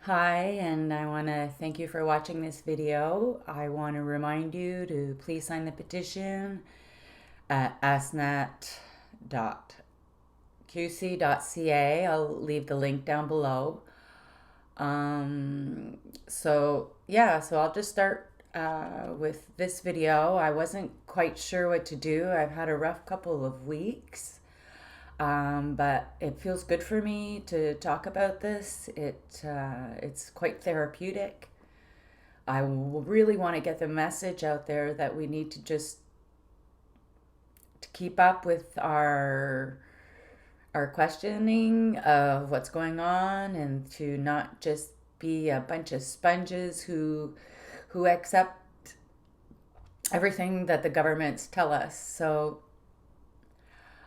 Hi, and I want to thank you for watching this video. I want to remind you to please sign the petition at asnet.qc.ca. I'll leave the link down below. So I'll just start with this video. I wasn't quite sure what to do. I've had a rough couple of weeks. But it feels good for me to talk about this. It's quite therapeutic. Really want to get the message out there that we need to just to keep up with our questioning of what's going on and to not just be a bunch of sponges who accept everything that the governments tell us. So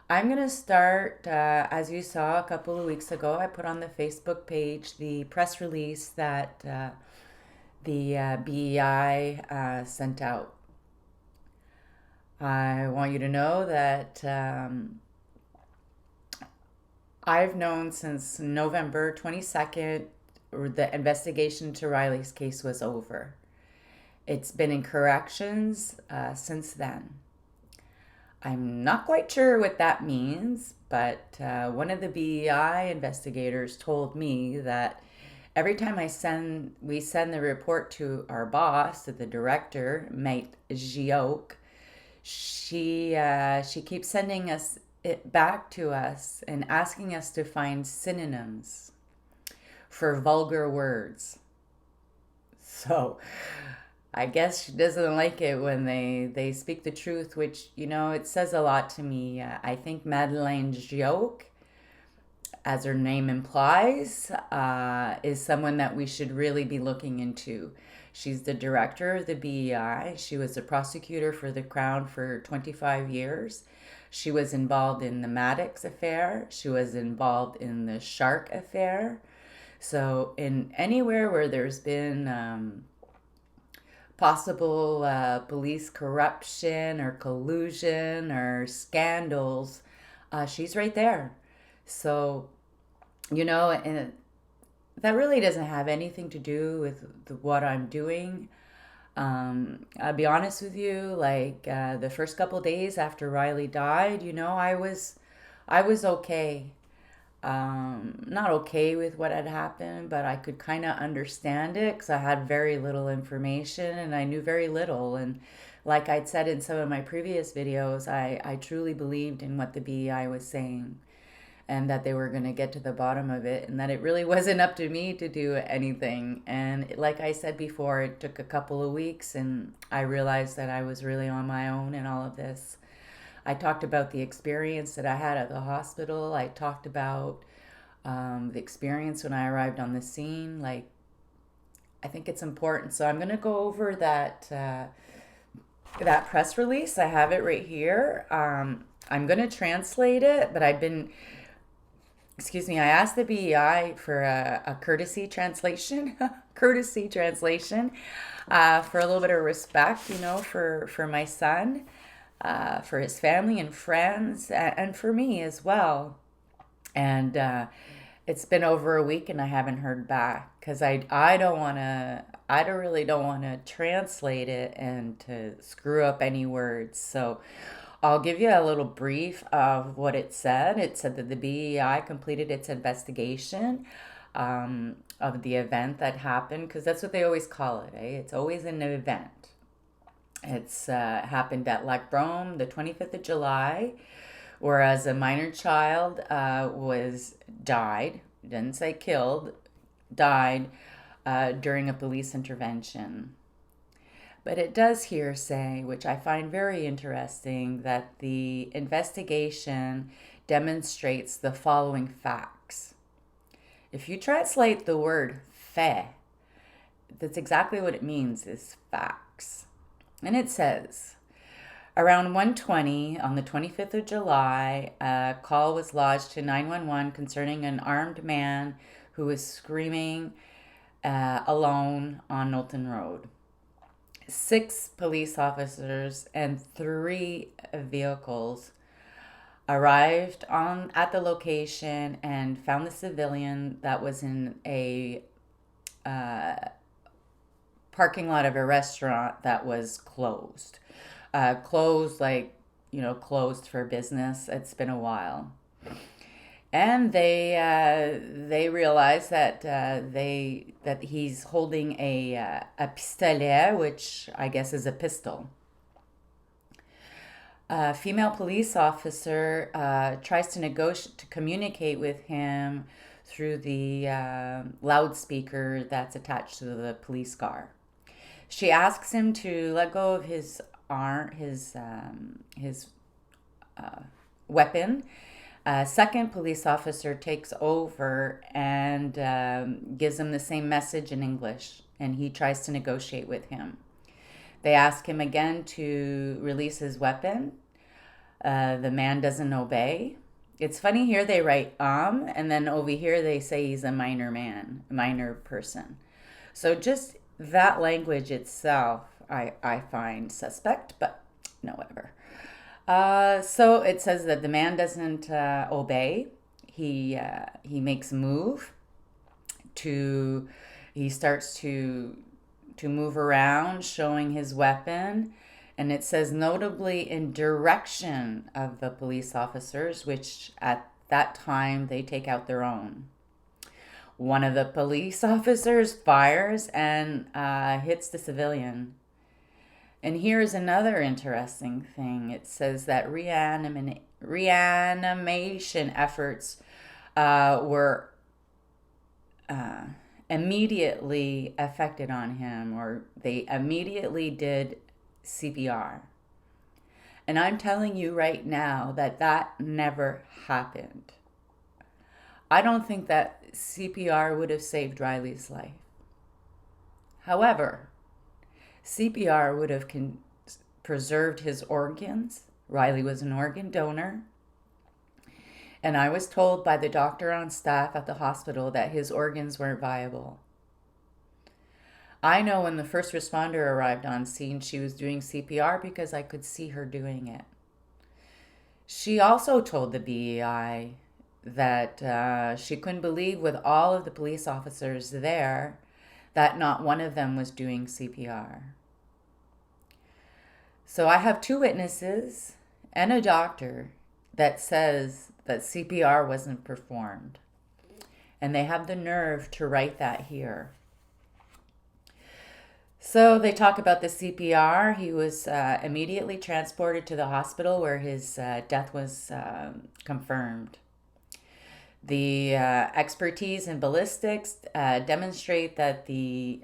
I'm going to start, as you saw a couple of weeks ago, I put on the Facebook page the press release that the BEI sent out. I want you to know that I've known since November 22nd the investigation to Riley's case was over. It's been in corrections since then. I'm not quite sure what that means, but one of the BEI investigators told me that every time we send the report to our boss, to the director, Mate Gioke, she keeps sending us it back to us and asking us to find synonyms for vulgar words. So I guess she doesn't like it when they speak the truth, which, it says a lot to me. I think Madeleine's joke, as her name implies, is someone that we should really be looking into. She's the director of the BEI. She was a prosecutor for the Crown for 25 years. She was involved in the Maddox affair. She was involved in the Shark affair. So, in anywhere where there's been possible police corruption or collusion or scandals, she's right there. So, and that really doesn't have anything to do with what I'm doing. I'll be honest with you, like the first couple days after Riley died, I was okay. Not okay with what had happened, but I could kind of understand it because I had very little information and I knew very little. And like I'd said in some of my previous videos, I truly believed in what the BEI was saying and that they were going to get to the bottom of it and that it really wasn't up to me to do anything. And like I said before, it took a couple of weeks and I realized that I was really on my own in all of this. I talked about the experience that I had at the hospital. I talked about the experience when I arrived on the scene. Like, I think it's important. So I'm going to go over that press release. I have it right here. I'm going to translate it, but excuse me, I asked the BEI for a courtesy translation, courtesy translation, for a little bit of respect, for my son, for his family and friends, and for me as well. And it's been over a week and I haven't heard back because I don't want to. I don't really don't want to translate it and to screw up any words. So I'll give you a little brief of what it said. It said that the BEI completed its investigation of the event that happened, because that's what they always call it, eh? It's always an event. It's happened at Lac Brome the 25th of July, whereas a minor child was died, didn't say killed, died during a police intervention. But it does here say, which I find very interesting, that the investigation demonstrates the following facts. If you translate the word fait, that's exactly what it means, is facts. And it says, around 1:20 on the 25th of July, a call was lodged to 911 concerning an armed man who was screaming alone on Knowlton Road. 6 police officers and 3 vehicles arrived at the location and found the civilian that was in a parking lot of a restaurant that was closed. Closed, like, closed for business. It's been a while. And they realize that that he's holding a pistolet, which I guess is a pistol. A female police officer tries to negotiate to communicate with him through the loudspeaker that's attached to the police car. She asks him to let go of his arm, his weapon. Second police officer takes over and gives him the same message in English, and he tries to negotiate with him. They ask him again to release his weapon. The man doesn't obey. It's funny here they write and then over here they say he's a minor person. So just that language itself, I find suspect, but no, whatever. So it says that the man doesn't obey. He makes a move to. He starts to move around, showing his weapon, and it says notably in direction of the police officers, which at that time they take out their own. One of the police officers fires and hits the civilian. And here's another interesting thing. It says that reanimation efforts were immediately affected on him, or they immediately did CPR. And I'm telling you right now that never happened. I don't think that CPR would have saved Riley's life. However, CPR would have preserved his organs. Riley was an organ donor. And I was told by the doctor on staff at the hospital that his organs weren't viable. I know when the first responder arrived on scene, she was doing CPR because I could see her doing it. She also told the BEI that she couldn't believe with all of the police officers there that not one of them was doing CPR. So I have two witnesses and a doctor that says that CPR wasn't performed. And they have the nerve to write that here. So they talk about the CPR. He was immediately transported to the hospital where his death was confirmed. The expertise in ballistics demonstrate that the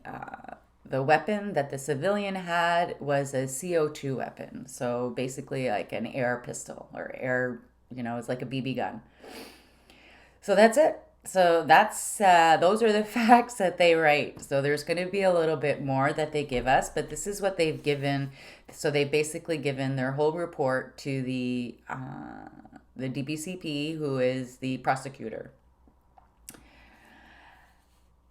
weapon that the civilian had was a CO2 weapon. So basically like an air pistol or air, it's like a BB gun. So that's it. So that's those are the facts that they write. So there's going to be a little bit more that they give us, but this is what they've given. So they've basically given their whole report to the DPCP, who is the prosecutor.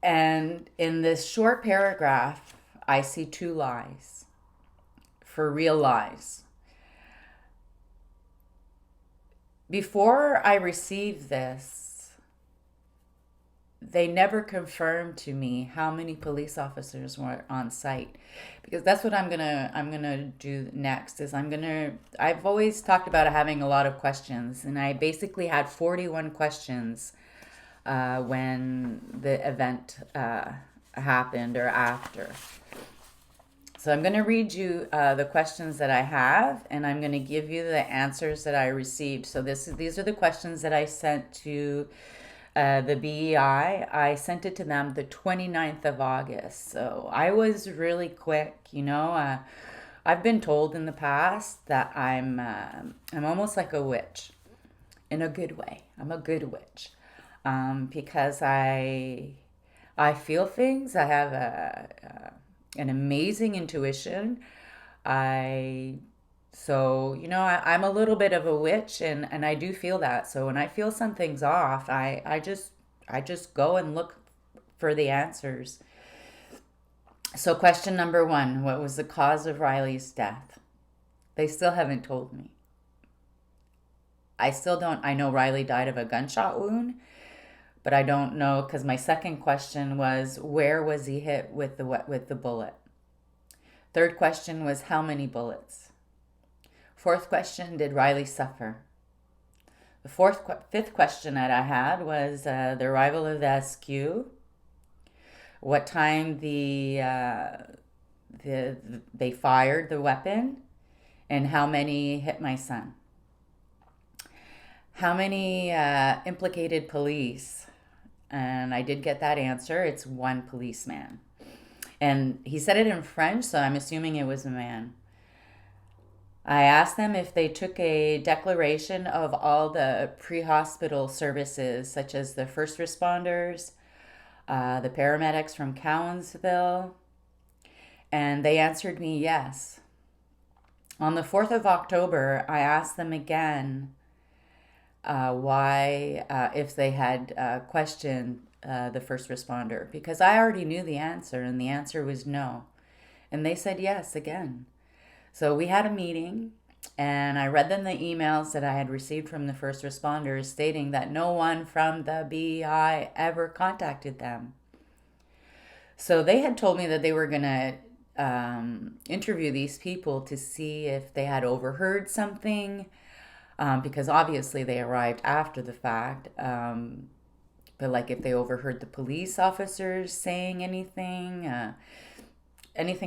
And in this short paragraph, I see two lies, for real lies. Before I received this, they never confirmed to me how many police officers were on site, because that's what I'm gonna do next. I've always talked about having a lot of questions, and I basically had 41 questions when the event happened or after. So I'm going to read you the questions that I have, and I'm going to give you the answers that I received. So these are the questions that I sent to the BEI. I sent it to them the 29th of August. So I was really quick, I've been told in the past that I'm almost like a witch, in a good way. I'm a good witch, because I feel things. I have an amazing intuition. I'm a little bit of a witch, and I do feel that. So when I feel something's off, I just go and look for the answers. So question number 1, what was the cause of Riley's death? They still haven't told me. I know Riley died of a gunshot wound, but I don't know because my second question was where was he hit with the bullet. Third question was how many bullets. Fourth question, did Riley suffer? The fifth question that I had was the arrival of the SQ, what time they fired the weapon, and how many hit my son. How many implicated police? And I did get that answer. It's one policeman. And he said it in French, so I'm assuming it was a man. I asked them if they took a declaration of all the pre-hospital services, such as the first responders, the paramedics from Cowansville, and they answered me yes. On the 4th of October, I asked them again why, if they had questioned the first responder, because I already knew the answer, and the answer was no. And they said yes again. So we had a meeting, and I read them the emails that I had received from the first responders stating that no one from the BEI ever contacted them. So they had told me that they were going to interview these people to see if they had overheard something, because obviously they arrived after the fact. But like if they overheard the police officers saying anything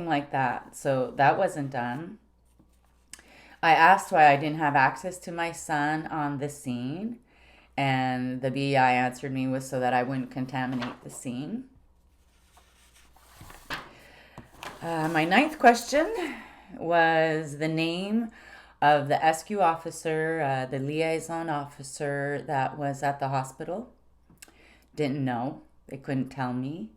like that. So that wasn't done. I asked why I didn't have access to my son on the scene, and the BEI answered me was so that I wouldn't contaminate the scene. My ninth question was the name of the SQ officer, the liaison officer that was at the hospital. Didn't know. They couldn't tell me.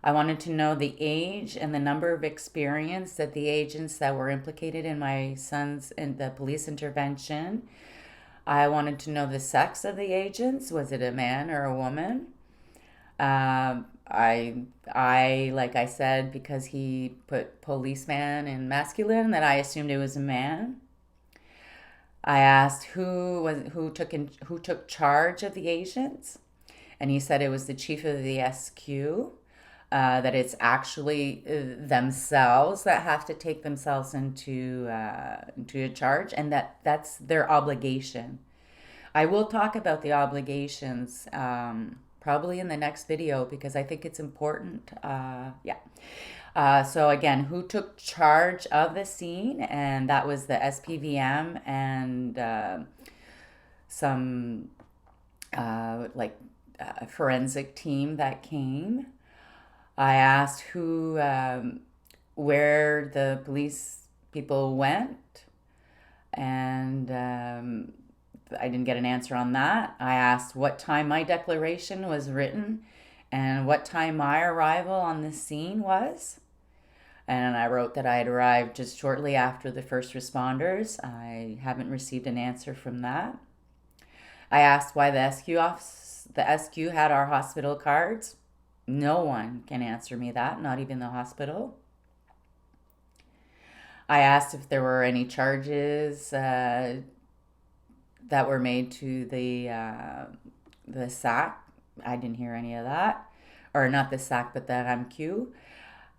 I wanted to know the age and the number of experience that the agents that were implicated in my son's in the police intervention. I wanted to know the sex of the agents. Was it a man or a woman? I like I said, because he put policeman in masculine, that I assumed it was a man. I asked who took charge of the agents, and he said it was the chief of the SQ. That it's actually themselves that have to take themselves into a charge, and that's their obligation. I will talk about the obligations probably in the next video because I think it's important. So again, who took charge of the scene? And that was the SPVM and some forensic team that came. I asked where the police people went, and I didn't get an answer on that. I asked what time my declaration was written and what time my arrival on the scene was. And I wrote that I had arrived just shortly after the first responders. I haven't received an answer from that. I asked why the SQ had our hospital cards. No one can answer me that, not even the hospital. I asked if there were any charges that were made to the SAC. I didn't hear any of that. Or not the SAC, but the RAMQ.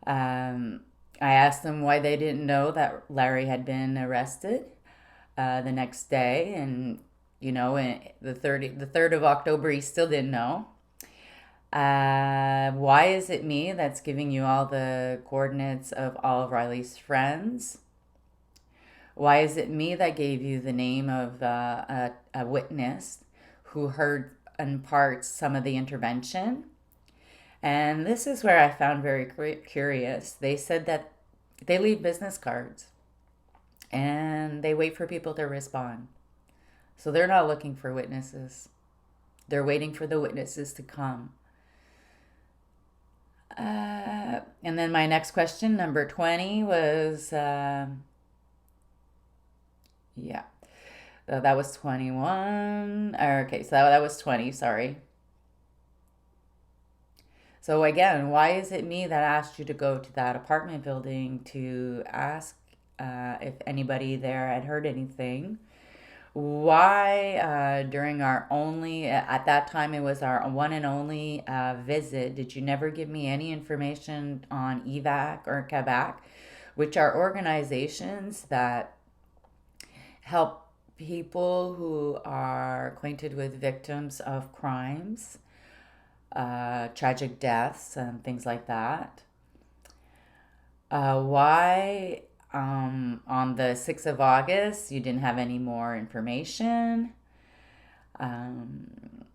I asked them why they didn't know that Larry had been arrested the next day. And, the 3rd of October, he still didn't know. Why is it me that's giving you all the coordinates of all of Riley's friends? Why is it me that gave you the name of a witness who heard in parts some of the intervention? And this is where I found very curious. They said that they leave business cards and they wait for people to respond. So they're not looking for witnesses. They're waiting for the witnesses to come. And then my next question, number 20, was, that was 21. Okay, so that was 20, sorry. So again, why is it me that asked you to go to that apartment building to ask if anybody there had heard anything? Why, during our only, at that time it was our one and only visit, did you never give me any information on EVAC or Quebec, which are organizations that help people who are acquainted with victims of crimes, tragic deaths, and things like that? Why, on the 6th of August, you didn't have any more information? Um,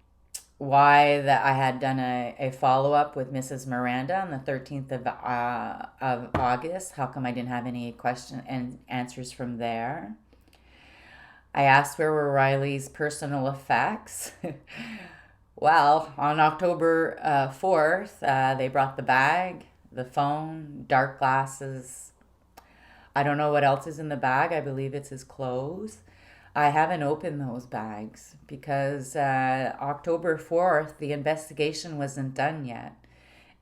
why that I had done a follow up with Mrs. Miranda on the 13th of August? How come I didn't have any question and answers from there? I asked where were Riley's personal effects. Well, on October 4th, they brought the bag, the phone, dark glasses. I don't know what else is in the bag. I believe it's his clothes. I haven't opened those bags because October 4th, the investigation wasn't done yet.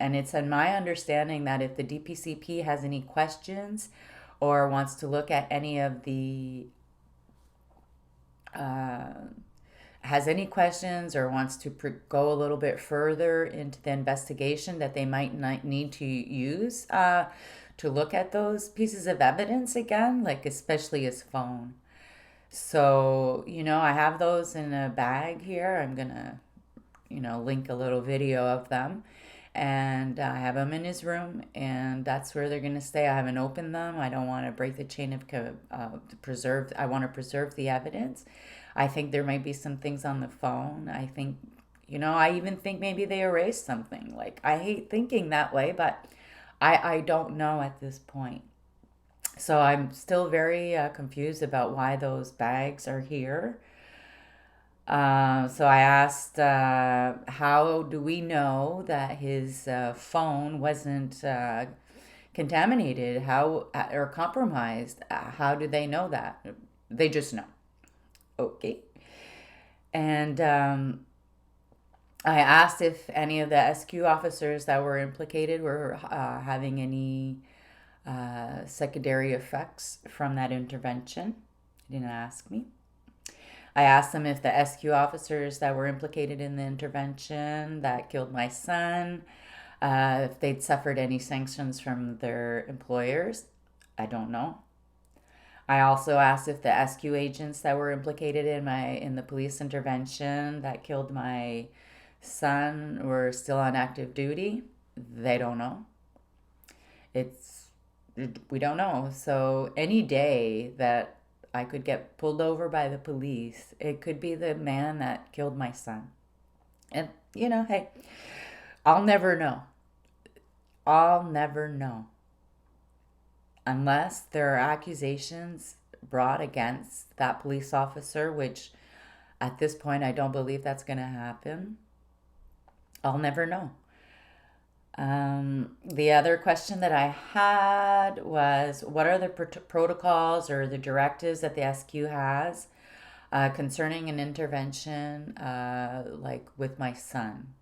And it's in my understanding that if the DPCP has any questions or wants to look at any of the uh, has any questions or wants to go a little bit further into the investigation, that they might not need to use to look at those pieces of evidence again, like especially his phone. So, I have those in a bag here. I'm going to, link a little video of them. And I have them in his room, and that's where they're going to stay. I haven't opened them. I don't want to break the chain of to preserve. I want to preserve the evidence. I think there might be some things on the phone. I think, I even think maybe they erased something. Like, I hate thinking that way, but I don't know at this point. So I'm still very confused about why those bags are here. So I asked, how do we know that his phone wasn't contaminated, how or compromised? How do they know that? They just know. Okay. And I asked if any of the SQ officers that were implicated were having any secondary effects from that intervention. He didn't ask me. I asked them if the SQ officers that were implicated in the intervention that killed my son, if they'd suffered any sanctions from their employers. I don't know. I also asked if the SQ agents that were implicated in the police intervention that killed my son were still on active duty. They don't know. It's we don't know. So any day that I could get pulled over by the police, it could be the man that killed my son. And hey, I'll never know. I'll never know unless there are accusations brought against that police officer, which at this point I don't believe that's going to happen. I'll never know. The other question that I had was, what are the protocols or the directives that the SQ has concerning an intervention like with my son?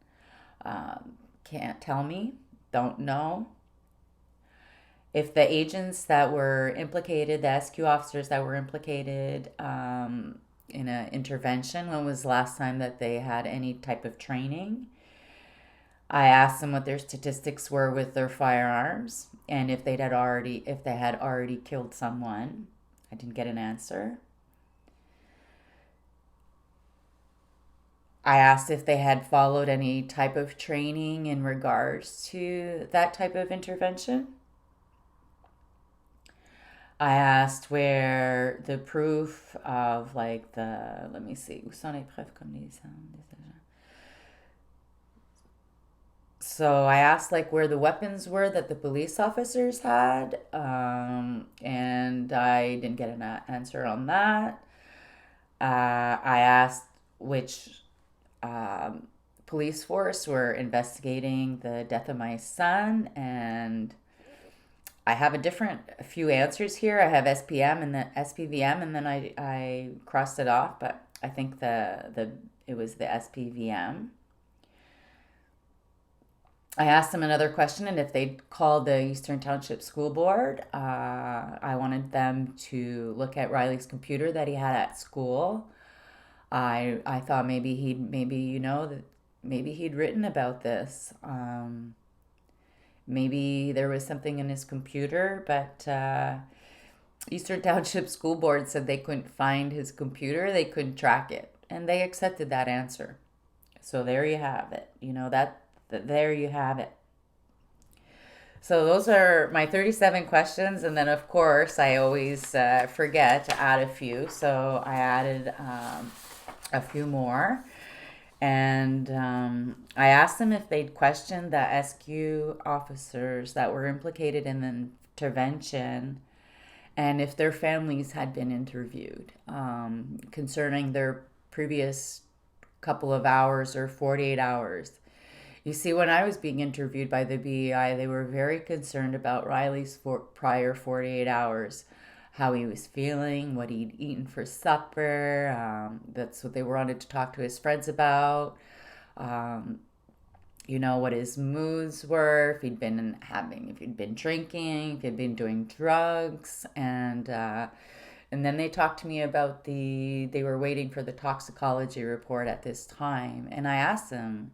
Can't tell me, don't know. If the agents that were implicated, the SQ officers that were implicated in an intervention, when was the last time that they had any type of training? I asked them what their statistics were with their firearms and if they had already killed someone. I didn't get an answer. I asked if they had followed any type of training in regards to that type of intervention. I asked where the proof of like let me see, où sont les preuves comme les So I asked like where the weapons were that the police officers had, and I didn't get an answer on that. I asked which police force were investigating the death of my son, and I have a few answers here. I have SPM and the SPVM, and then I crossed it off, but I think it was the SPVM. I asked them another question, and if they'd called the Eastern Township School Board, I wanted them to look at Riley's computer that he had at school. I thought maybe that maybe he'd written about this. Maybe there was something in his computer, but Eastern Township School Board said they couldn't find his computer, they couldn't track it, and they accepted that answer. So there you have it. There you have it. So those are my 37 questions, and then of course I always forget to add a few. So I added a few more, and I asked them if they'd questioned the SQ officers that were implicated in the intervention, and if their families had been interviewed concerning their previous couple of hours or 48 hours. You see, when I was being interviewed by the BEI, they were very concerned about Riley's prior 48 hours, how he was feeling, what he'd eaten for supper. That's what they wanted to talk to his friends about. Um, what his moods were, if he'd been drinking, if he'd been doing drugs, and then they talked to me about they were waiting for the toxicology report at this time, and I asked them.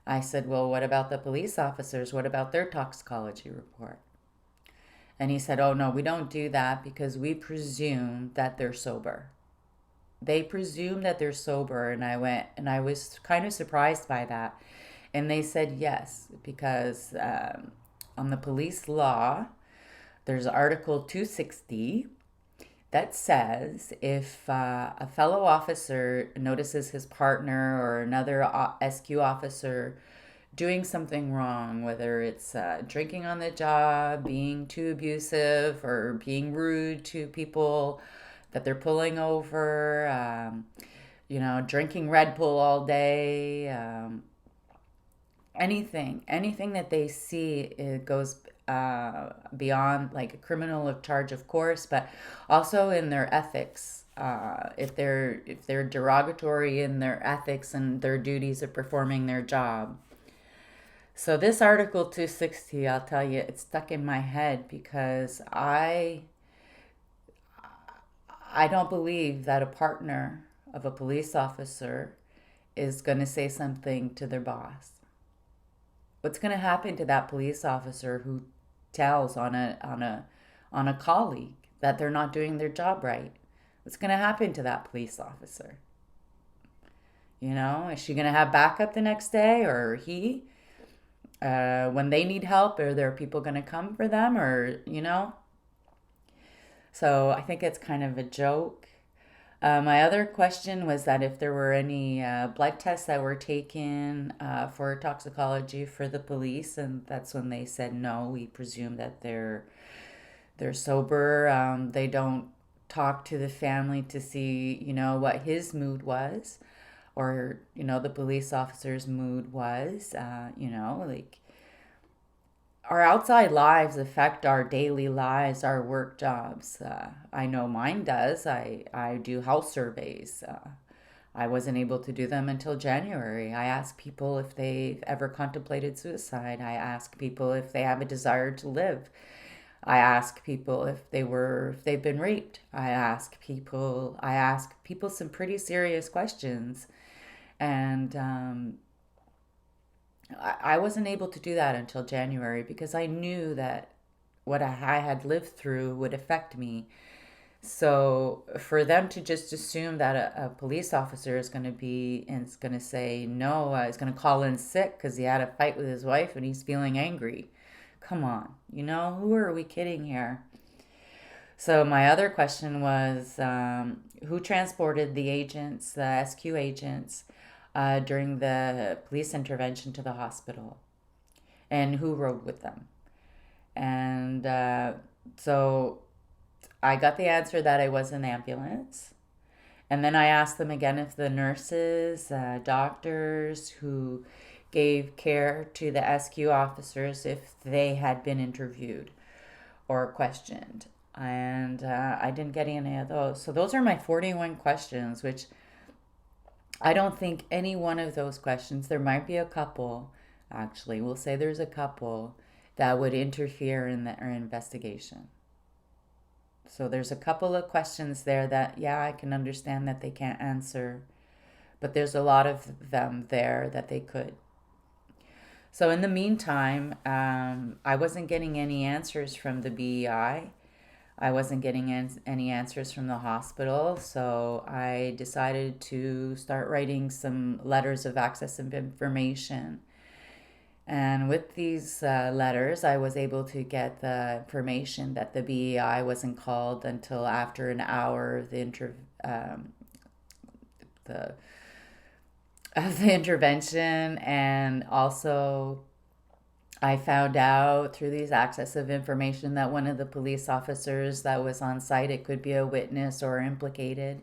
I said, well, what about the police officers? What about their toxicology report? And he said, oh, no, we don't do that because we presume that they're sober. They presume that they're sober. And I was kind of surprised by that. And they said yes, because on the police law, there's Article 260 that says if a fellow officer notices his partner or another SQ officer doing something wrong, whether it's drinking on the job, being too abusive, or being rude to people that they're pulling over, drinking Red Bull all day, anything that they see, it goes beyond like a criminal charge, of course, but also in their ethics. If they're derogatory in their ethics and their duties of performing their job. So this Article 260, I'll tell you, it's stuck in my head because I don't believe that a partner of a police officer is going to say something to their boss. What's going to happen to that police officer who tells on a colleague that they're not doing their job right? What's going to happen to that police officer? Is she going to have backup the next day, or he? When they need help, are there people going to come for them, or? So I think it's kind of a joke. My other question was that if there were any blood tests that were taken for toxicology for the police, and that's when they said no. We presume that they're sober. They don't talk to the family to see what his mood was, or the police officer's mood was. Like our outside lives affect our daily lives, our work jobs. I know mine does. I do health surveys. I wasn't able to do them until January. I ask people if they've ever contemplated suicide. I ask people if they have a desire to live. I ask people if they've been raped. I ask people some pretty serious questions. And I wasn't able to do that until January because I knew that what I had lived through would affect me. So for them to just assume that a police officer is going to say no, is going to call in sick because he had a fight with his wife and he's feeling angry. Come on, who are we kidding here? So my other question was, who transported the agents, the SQ agents, during the police intervention to the hospital, and who rode with them? And so I got the answer that I was an ambulance. And then I asked them again if the nurses, doctors who gave care to the SQ officers, if they had been interviewed or questioned. And I didn't get any of those. So those are my 41 questions, which I don't think any one of those questions, there might be a couple Actually, we'll say there's a couple that would interfere in the investigation. So there's a couple of questions there that, yeah, I can understand that they can't answer, but there's a lot of them there that they could. So in the meantime, I wasn't getting any answers from the BEI. I wasn't getting any answers from the hospital, so I decided to start writing some letters of access of information. And with these letters, I was able to get the information that the BEI wasn't called until after an hour of the the intervention, and also I found out through these access of information that one of the police officers that was on site, it could be a witness or implicated,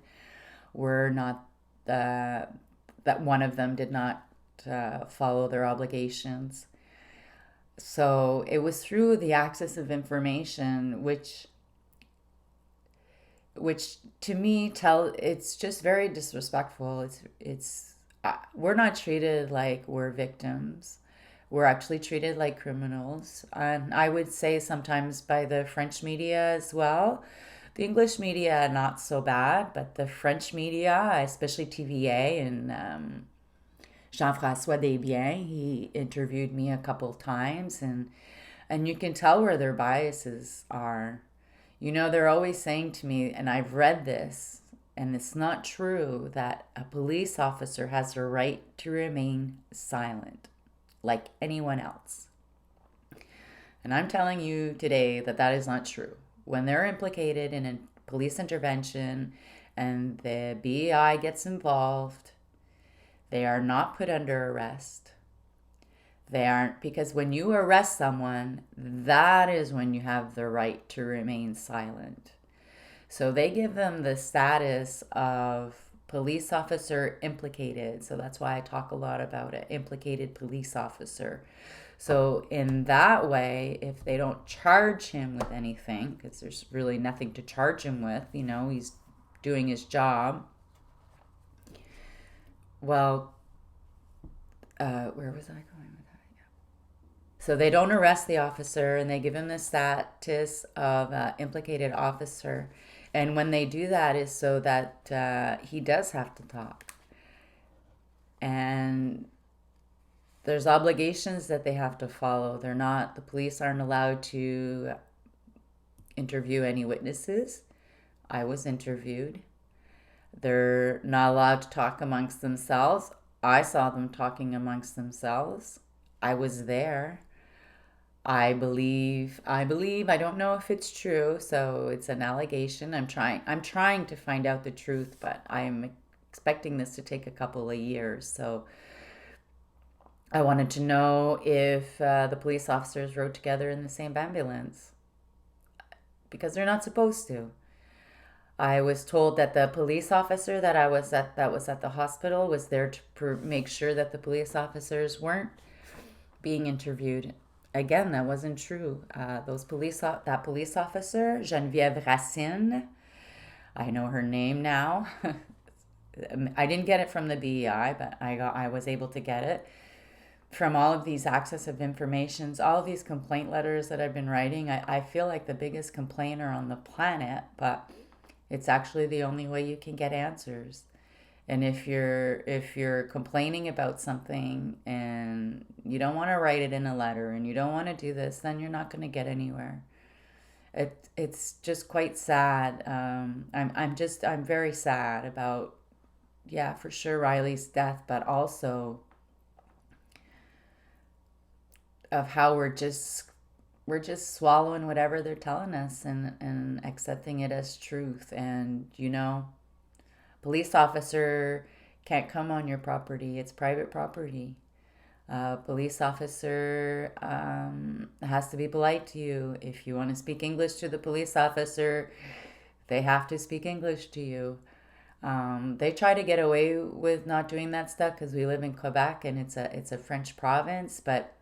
were not uh, that one of them did not follow their obligations. So it was through the access of information, which to me tell it's just very disrespectful. It's we're not treated like we're victims. We're actually treated like criminals, and I would say sometimes by the French media as well. The English media not so bad, but the French media, especially TVA and Jean-François Desbiens, he interviewed me a couple times, and you can tell where their biases are. You know, they're always saying to me, and I've read this, and it's not true, that a police officer has a right to remain silent like anyone else. And I'm telling you today that that is not true. When they're implicated in a police intervention and the BEI gets involved, they are not put under arrest. They aren't, because when you arrest someone, that is when you have the right to remain silent. So they give them the status of police officer implicated. So that's why I talk a lot about it, implicated police officer. So in that way, if they don't charge him with anything, because there's really nothing to charge him with, you know, he's doing his job. Well, where was I going with that? Yeah. So they don't arrest the officer and they give him the status of implicated officer. And when they do that is so that he does have to talk. And there's obligations that they have to follow. The police aren't allowed to interview any witnesses. I was interviewed. They're not allowed to talk amongst themselves. I saw them talking amongst themselves. I was there. I don't know if it's true, so it's an allegation. I'm trying to find out the truth, but I'm expecting this to take a couple of years. So I wanted to know if the police officers rode together in the same ambulance because they're not supposed to. I was told that the police officer that was at the hospital was there to make sure that the police officers weren't being interviewed. Again, that wasn't true. That police officer, Geneviève Racine, I know her name now. I didn't get it from the BEI, but I was able to get it from all of these access of informations, all of these complaint letters that I've been writing. I feel like the biggest complainer on the planet, but it's actually the only way you can get answers. And if you're complaining about something and you don't want to write it in a letter and you don't want to do this, then you're not going to get anywhere. It's just quite sad. I'm very sad about, yeah, for sure, Riley's death, but also of how we're just swallowing whatever they're telling us and accepting it as truth. And police officer can't come on your property. It's private property. Police officer has to be polite to you. If you want to speak English to the police officer, they have to speak English to you. They try to get away with not doing that stuff because we live in Quebec and it's a French province. But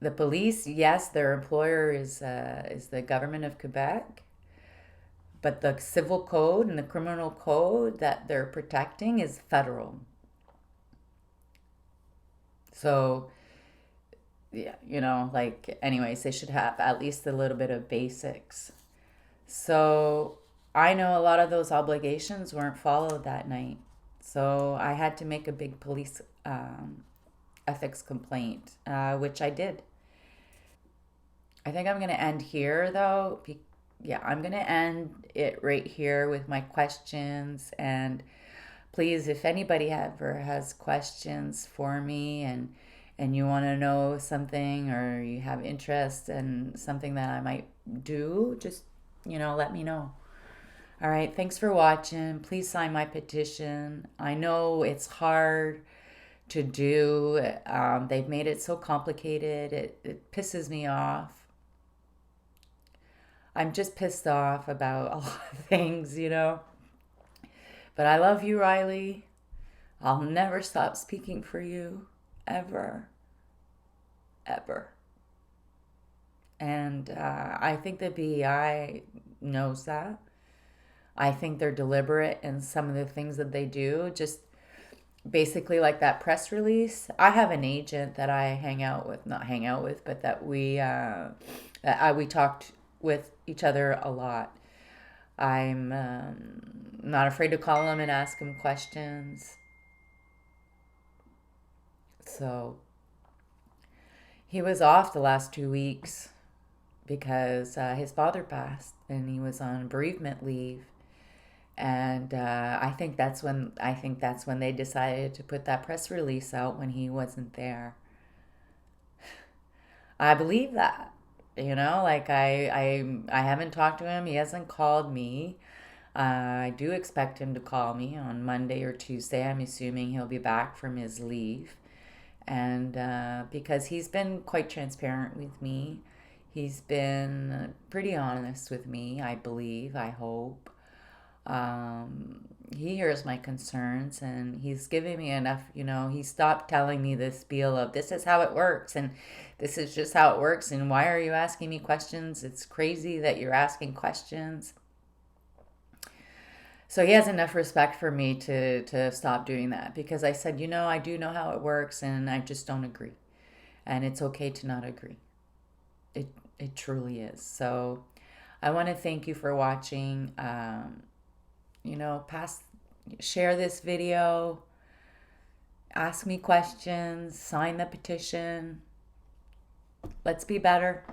the police, yes, their employer is the government of Quebec. But the civil code and the criminal code that they're protecting is federal. So yeah, like, anyways, they should have at least a little bit of basics. So I know a lot of those obligations weren't followed that night. So I had to make a big police ethics complaint, which I did. I think I'm going to end here, though. Yeah, I'm going to end it right here with my questions. And please, if anybody ever has questions for me, and you want to know something, or you have interest in something that I might do, just, let me know. All right, thanks for watching. Please sign my petition. I know it's hard to do. They've made it so complicated. It pisses me off. I'm just pissed off about a lot of things. But I love you, Riley. I'll never stop speaking for you, ever, ever. And I think the BEI knows that. I think they're deliberate in some of the things that they do. Just basically, like that press release. I have an agent that I hang out with, not hang out with, but that we talked with each other a lot. I'm not afraid to call him and ask him questions. So he was off the last 2 weeks because his father passed and he was on bereavement leave. And I think that's when they decided to put that press release out when he wasn't there. I believe that. Like I haven't talked to him. He hasn't called me. I do expect him to call me on Monday or Tuesday. I'm assuming he'll be back from his leave. And because he's been quite transparent with me, he's been pretty honest with me, I believe, I hope. He hears my concerns and he's giving me enough, he stopped telling me this spiel of this is how it works and this is just how it works and why are you asking me questions? It's crazy that you're asking questions. So he has enough respect for me to stop doing that because I said, I do know how it works and I just don't agree. And it's okay to not agree. It, it truly is. So I want to thank you for watching. Pass, share this video, ask me questions, sign the petition. Let's be better.